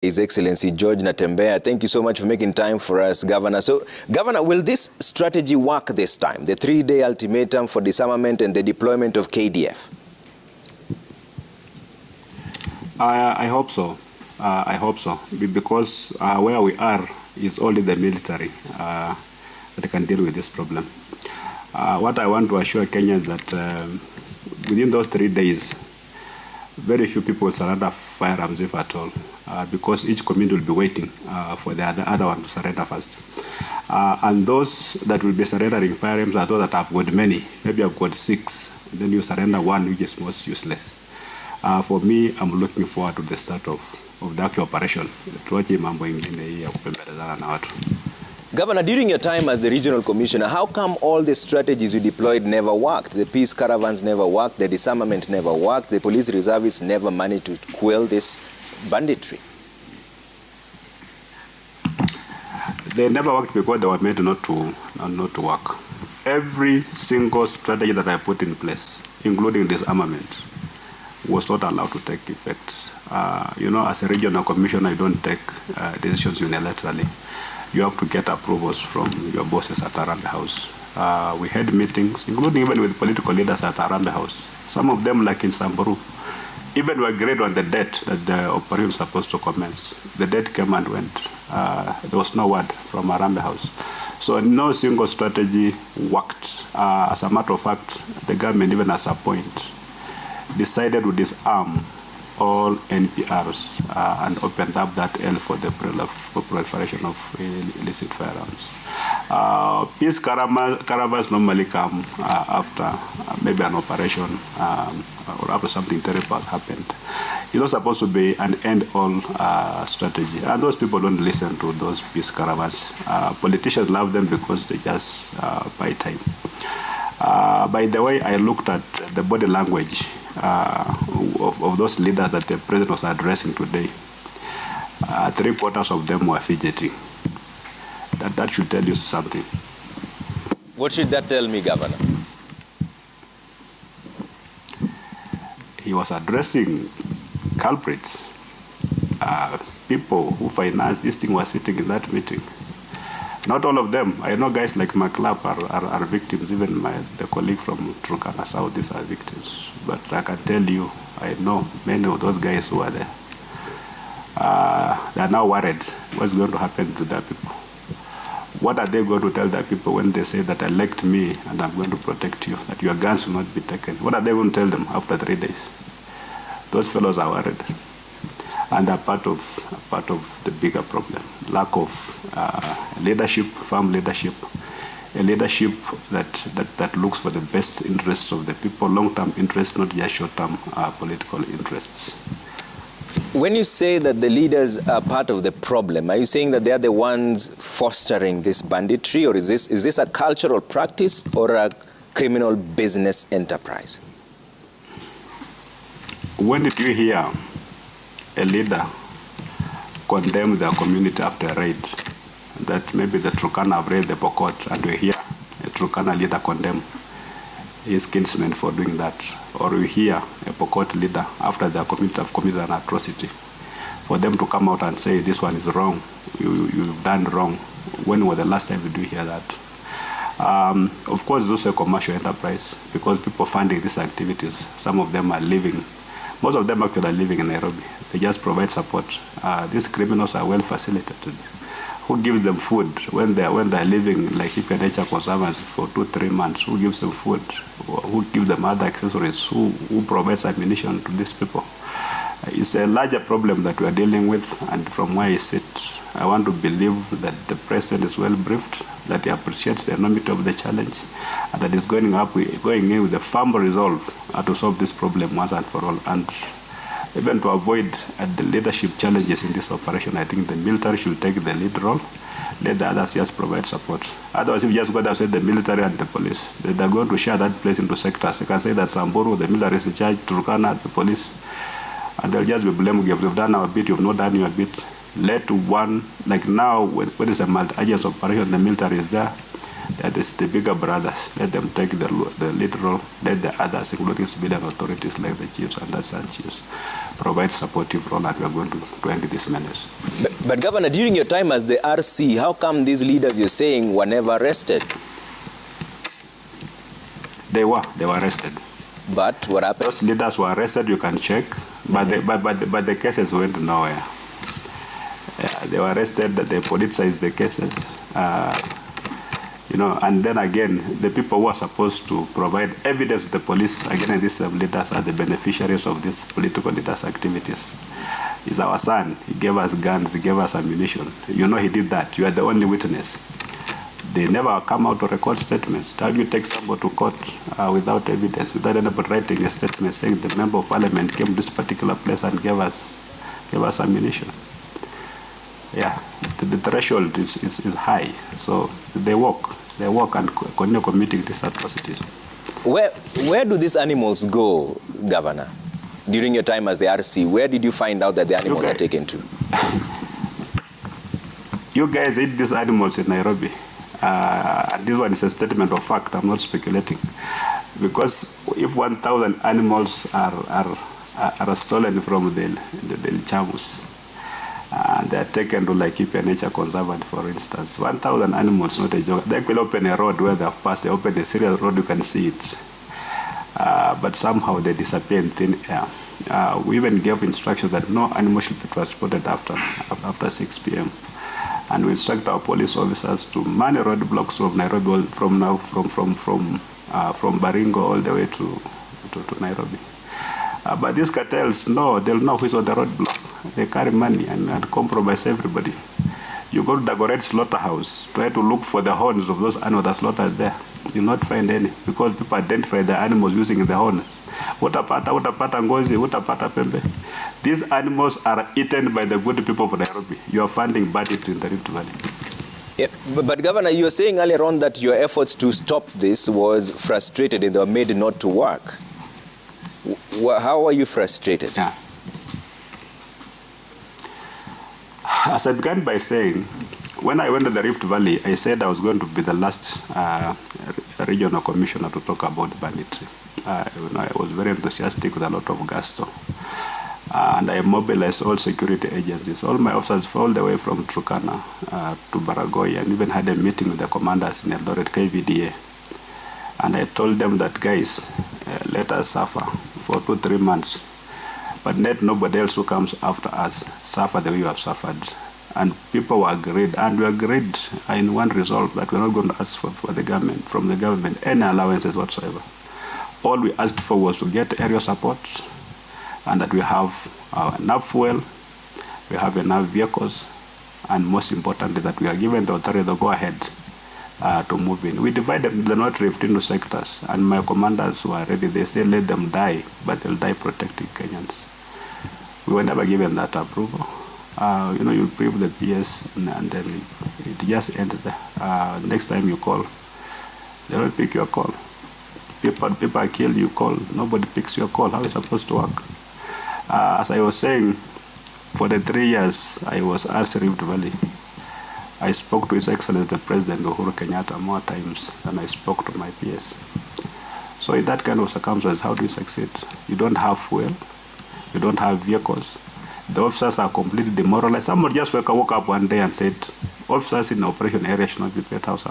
His Excellency George Natembeya, thank you so much for making time for us, Governor. So, Governor, will this strategy work this time? The 3-day ultimatum for disarmament and the deployment of KDF? I hope so. I hope so. Because where we are is only the military that can deal with this problem. What I want to assure Kenyans that within those 3 days, very few people will surrender firearms, if at all, because each community will be waiting for the other one to surrender first. And those that will be surrendering firearms are those that have got many. Maybe I've got 6, and then you surrender one, which is most useless. For me, I'm looking forward to the start of the actual operation. Governor, during your time as the regional commissioner, how come all the strategies you deployed never worked? The peace caravans never worked, the disarmament never worked, the police reservists never managed to quell this banditry? They never worked because they were made not to work. Every single strategy that I put in place, including disarmament, was not allowed to take effect. As a regional commissioner, I don't take decisions unilaterally. You have to get approvals from your bosses at around the house. We had meetings, including even with political leaders at around the house. Some of them, like in Samburu, even we agreed on the date that the operation was supposed to commence. The date came and went. There was no word from around the house. So no single strategy worked. As a matter of fact, the government, even at a point, decided to disarm all NPRs and opened up that L for the proliferation of illicit firearms. Peace caravans normally come after maybe an operation or after something terrible has happened. It's not supposed to be an end-all strategy. And those people don't listen to those peace caravans. Politicians love them because they just buy time. By the way, I looked at the body language of those leaders that the president was addressing today. 3/4 of them were fidgeting. That should tell you something. What should that tell me, Governor? He was addressing culprits. People who financed this thing were sitting in that meeting. Not all of them. I know guys like McClap are victims. Even the colleague from Turkana South, these are victims. But I can tell you, I know many of those guys who are there. They are now worried what's going to happen to their people. What are they going to tell their people when they say that elect me and I'm going to protect you, that your guns will not be taken? What are they going to tell them after 3 days? Those fellows are worried. And are part of the bigger problem. Lack of leadership, firm leadership, a leadership that looks for the best interests of the people, long-term interests, not just short-term political interests. When you say that the leaders are part of the problem, are you saying that they are the ones fostering this banditry, or is this a cultural practice or a criminal business enterprise? When did you hear a leader condemn their community after a raid? That maybe the Turkana have raided the Pokot, and we hear a Turkana leader condemn his kinsmen for doing that. Or we hear a Pokot leader, after their community have committed an atrocity, for them to come out and say, this one is wrong, you've done wrong. When was the last time did you hear that? Of course, it's also a commercial enterprise, because people funding these activities, some of them are living, most of them actually are living in Nairobi. They just provide support. These criminals are well facilitated. Who gives them food when they're living like Hippie Nature Conservancy for 2-3 months? Who gives them food? Who gives them other accessories? Who provides ammunition to these people? It's a larger problem that we are dealing with, and from where I sit, I want to believe that the president is well briefed, that he appreciates the enormity of the challenge, and that he's going in with a firm resolve to solve this problem once and for all. And even to avoid the leadership challenges in this operation, I think the military should take the lead role. Let the others just provide support. Otherwise, if you just go there and say the military and the police, they're going to share that place into sectors. You can say that Samburu, the military is in charge, Turkana, the police, and they'll just be blamed. You've done our bit, you've not done your bit. Let one, like now, when it's a multi-agency operation, the military is there, That is the bigger brothers. Let them take the lead role. Let the others, including civilian authorities like the chiefs and the Sun chiefs, provide supportive role, and we are going to end this menace. But Governor, during your time as the RC, how come these leaders you're saying were never arrested? They were arrested. But what happened? Those leaders were arrested, you can check, but the cases went nowhere. They were arrested, they politicized the cases. And then again, the people who are supposed to provide evidence to the police, again, these leaders are the beneficiaries of these political leaders' activities. He's our son. He gave us guns, he gave us ammunition. You know he did that. You are the only witness. They never come out to record statements. How do you take somebody to court without evidence, without anybody writing a statement saying the member of parliament came to this particular place and gave us ammunition? Yeah, the threshold is high. So they walk and continue committing these atrocities. Where do these animals go, Governor? During your time as the RC, where did you find out that the animals are taken to? You guys eat these animals in Nairobi. And this one is a statement of fact. I'm not speculating. Because if 1,000 animals are stolen from the Chamus, and they are taken to Laikipia Nature Conservancy, for instance, 1,000 animals, not a joke. They will open a road where they have passed. They open a serious road, you can see it. But somehow they disappear in thin air. We even gave instructions that no animal should be transported after 6 p.m. And we instruct our police officers to man roadblocks from Nairobi, from Baringo all the way to Nairobi. But these cartels, no, they'll know who's on the roadblock. They carry money and compromise everybody. You go to the Dagoret slaughterhouse, try to look for the horns of those animals that are slaughtered there. You'll not find any, because people identify the animals using the horns. Utapata ngozi, utapata pembe. These animals are eaten by the good people of Nairobi. You are funding bandits in the Rift Valley. Yeah, but Governor, you were saying earlier on that your efforts to stop this was frustrated and they were made not to work. How are you frustrated? Yeah. As I began by saying, when I went to the Rift Valley, I said I was going to be the last regional commissioner to talk about banditry. I was very enthusiastic with a lot of gusto. And I mobilized all security agencies, all my officers all the way from Turkana to Baragoi, and even had a meeting with the commanders in Eldoret KVDA. And I told them that, guys, let us suffer for 2-3 months. But let nobody else who comes after us suffer the way you have suffered. And people agreed, and we agreed in one resolve that we're not going to ask from the government any allowances whatsoever. All we asked for was to get area support, and that we have enough fuel, we have enough vehicles, and most importantly, that we are given the authority to go ahead to move in. We divided the North Rift into sectors, and my commanders were ready. They said, let them die, but they'll die protecting Kenyans. We were never given that approval. You brief the PS, and then it just ends there. Next time you call, they don't pick your call. People are killed, you call. Nobody picks your call. How is it supposed to work? As I was saying, for the 3 years I was at Rift Valley, I spoke to His Excellency the President Uhuru Kenyatta more times than I spoke to my peers. So in that kind of circumstances, how do you succeed? You don't have fuel, you don't have vehicles, the officers are completely demoralized. Someone just woke up one day and said, officers in the operation area should not be paid house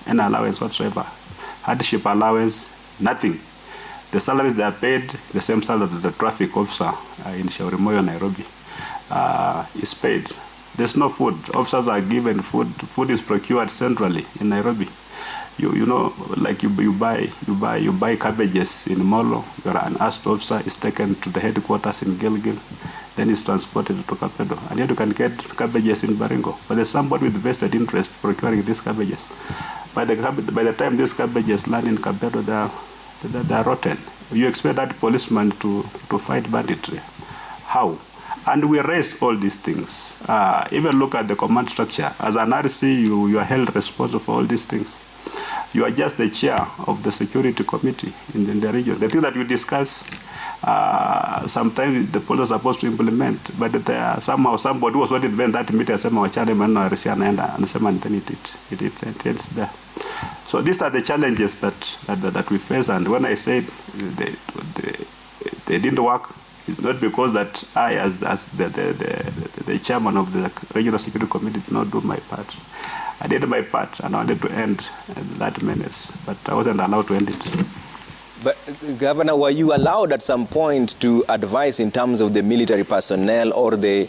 any allowance whatsoever. Hardship allowance, nothing. The salaries they are paid, the same salary that the traffic officer in Shaurimoyo, Nairobi, is paid. There's no food. Officers are given food. Food is procured centrally in Nairobi. You buy cabbages in Molo. You're an asked officer is taken to the headquarters in Gilgil, then is transported to Kapedo, and yet you can get cabbages in Baringo. But there's somebody with vested interest procuring these cabbages. By the time these cabbages land in Kapedo, they are rotten. You expect that policeman to fight banditry? How? And we raised all these things. Even look at the command structure. As an RC, you are held responsible for all these things. You are just the chair of the security committee in the region. The thing that you discuss, sometimes the police are supposed to implement, but somehow somebody was not invent that meter, sema wachane maneno ya Russia anaenda anasema then it ends there. So these are the challenges that we face, and when I said they didn't work, it's not because that I, as the chairman of the Regional Security Committee, did not do my part. I did my part, and I wanted to end that menace, but I wasn't allowed to end it. But Governor, were you allowed at some point to advise in terms of the military personnel or the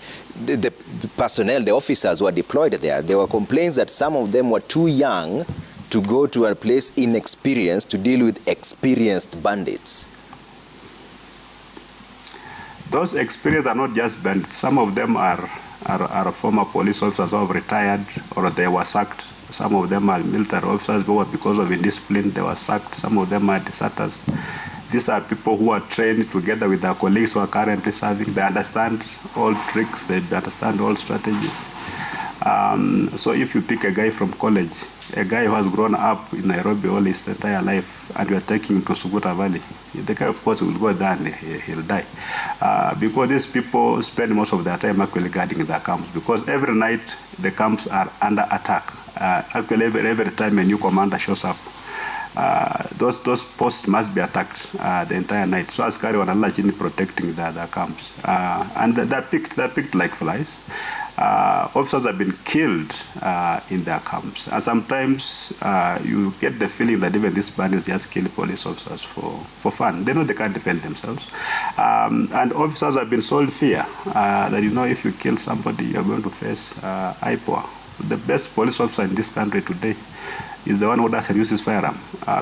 personnel, the officers who are deployed there? There were complaints that some of them were too young to go to a place inexperienced to deal with experienced bandits. Those experienced are not just bandits. Some of them are former police officers who have retired or they were sacked. Some of them are military officers who, because of indiscipline, they were sacked. Some of them are deserters. These are people who are trained together with their colleagues who are currently serving. They understand all tricks. They understand all strategies. So if you pick a guy from college, a guy who has grown up in Nairobi all his entire life, and you are taking him to Suguta Valley, the guy, of course, will go there and he'll die. Because these people spend most of their time actually guarding their camps, because every night the camps are under attack. Actually, every time a new commander shows up, those posts must be attacked the entire night. So as carry on largely protecting the camps. And they're picked like flies. Officers have been killed in their camps. And sometimes you get the feeling that even these bandits just kill police officers for fun. They know they can't defend themselves. And officers have been sold fear that, you know, if you kill somebody, you're going to face IPOA. The best police officer in this country today is the one who doesn't use his firearm.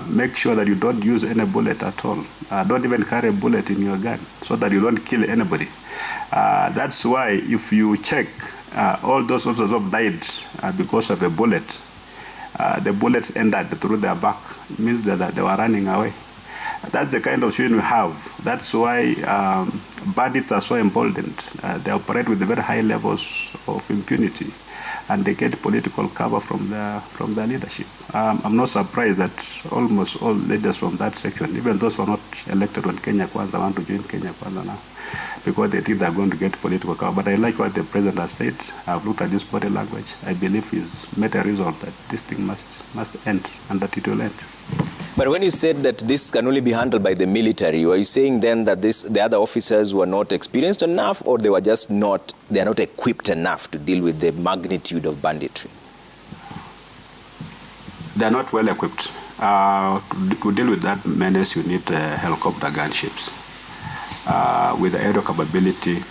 Make sure that you don't use any bullet at all. Don't even carry a bullet in your gun so that you don't kill anybody. That's why if you check, all those officers who have died because of a bullet, the bullets entered through their back. It means that they were running away. That's the kind of shooting we have. That's why bandits are so emboldened. They operate with very high levels of impunity, and they get political cover from their leadership. I'm not surprised that almost all leaders from that section, even those who are not elected on Kenya Kwanza, want to join Kenya Kwanza now, because they think they're going to get political cover. But I like what the president has said. I've looked at this body language. I believe he's made a resolve that this thing must end, and that it will end. But when you said that this can only be handled by the military, were you saying then that the other officers were not experienced enough, or they are not equipped enough to deal with the magnitude of banditry? They are not well equipped. To deal with that menace, you need helicopter gunships with the aerial capability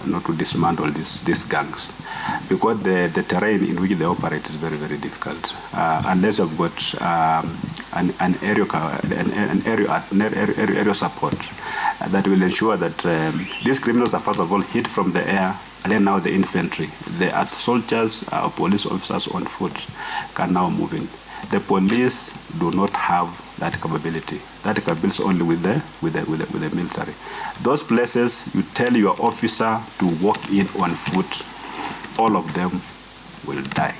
not to dismantle these gangs, because the terrain in which they operate is very, very difficult. Unless you've got an aerial support that will ensure that these criminals are first of all hit from the air, and then now the infantry, the soldiers, police officers on foot can now move in. The police do not have that capability. That capability is only with the military. Those places, you tell your officer to walk in on foot, all of them will die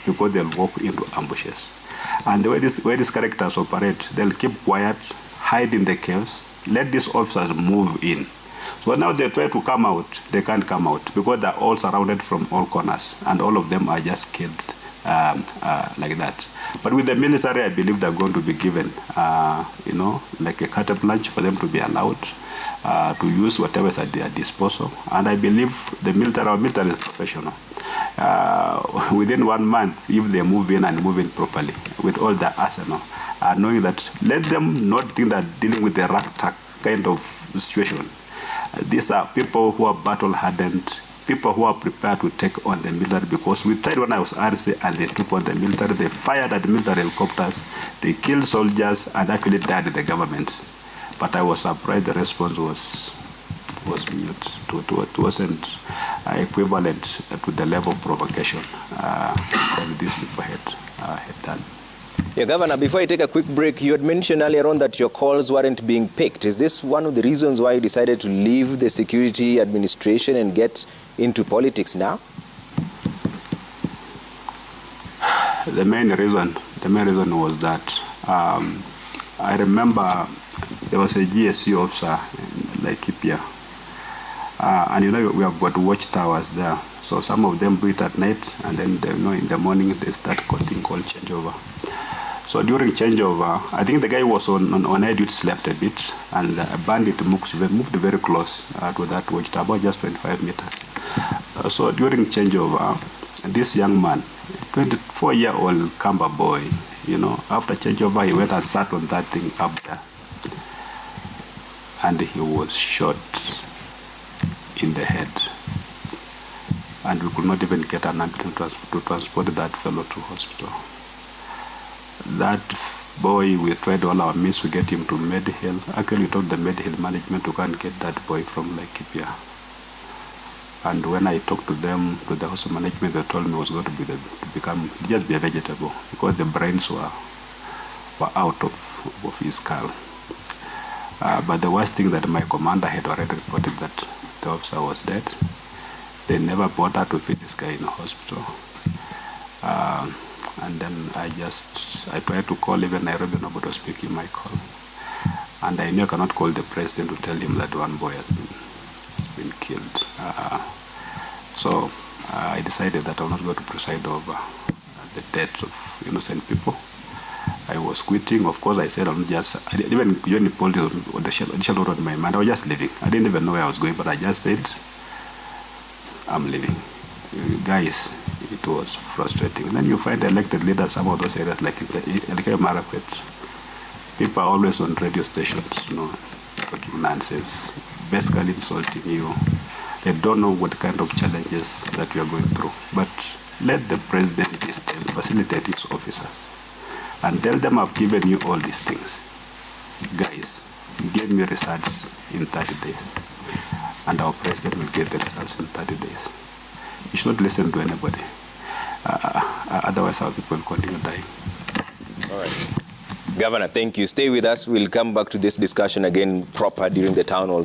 because they'll walk into ambushes. And the way these characters operate, they'll keep quiet, hide in the caves, let these officers move in. So now they try to come out, they can't come out because they're all surrounded from all corners, and all of them are just killed like that. But with the military, I believe they're going to be given, like a carte blanche for them to be allowed to use whatever is at their disposal. And I believe our military is professional. Within 1 month, if they move in and move in properly with all the arsenal, knowing that, let them not think that dealing with the ragtag kind of situation. These are people who are battle-hardened, people who are prepared to take on the military, because we tried when I was RC and they took on the military. They fired at the military helicopters, they killed soldiers, and actually died with the government. But I was surprised the response was mute. It wasn't equivalent to the level of provocation that these people had done. Yeah, Governor, before I take a quick break, you had mentioned earlier on that your calls weren't being picked. Is this one of the reasons why you decided to leave the security administration and get into politics now? The main reason was that I remember there was a GSU officer Laikipia. And you know, we have got watchtowers there. So some of them do it at night, and then they, you know, in the morning they start thing called changeover. So during changeover, I think the guy was on air duty, slept a bit, and a bandit moved very close to that watchtower, about just 25 meters. So during changeover, this young man, 24-year-old Kamba boy, you know, after changeover, he went and sat on that thing up there, and he was shot in the head, and we could not even get an ambulance to transport that fellow to hospital. That boy, we tried all our means to get him to Medihill. Actually, we told the Medihill management to go and get that boy from Laikipia. And when I talked to them, to the hospital management, they told me it was going to be just be a vegetable, because the brains were out of his skull. But the worst thing, that my commander had already reported that the officer was dead. They never bothered to feed this guy in a hospital. And then I tried to call even Nairobi, nobody was picking my call. And I knew I cannot call the president to tell him that one boy has been killed. So I decided that I was not going to preside over the deaths of innocent people. I was quitting. Of course, I said I didn't even join politics or the additional on my mind. I was just leaving. I didn't even know where I was going, but I just said, I'm leaving. Guys, it was frustrating. And then you find elected leaders, some of those areas like Marakwet. People are always on radio stations, you know, talking nonsense, basically insulting you. They don't know what kind of challenges that we are going through. But let the president this time facilitate his officers and tell them, I've given you all these things. Guys, give me results in 30 days. And our president will get the results in 30 days. You should not listen to anybody. Otherwise, our people will continue dying. All right. Governor, thank you. Stay with us. We'll come back to this discussion again proper during the town hall.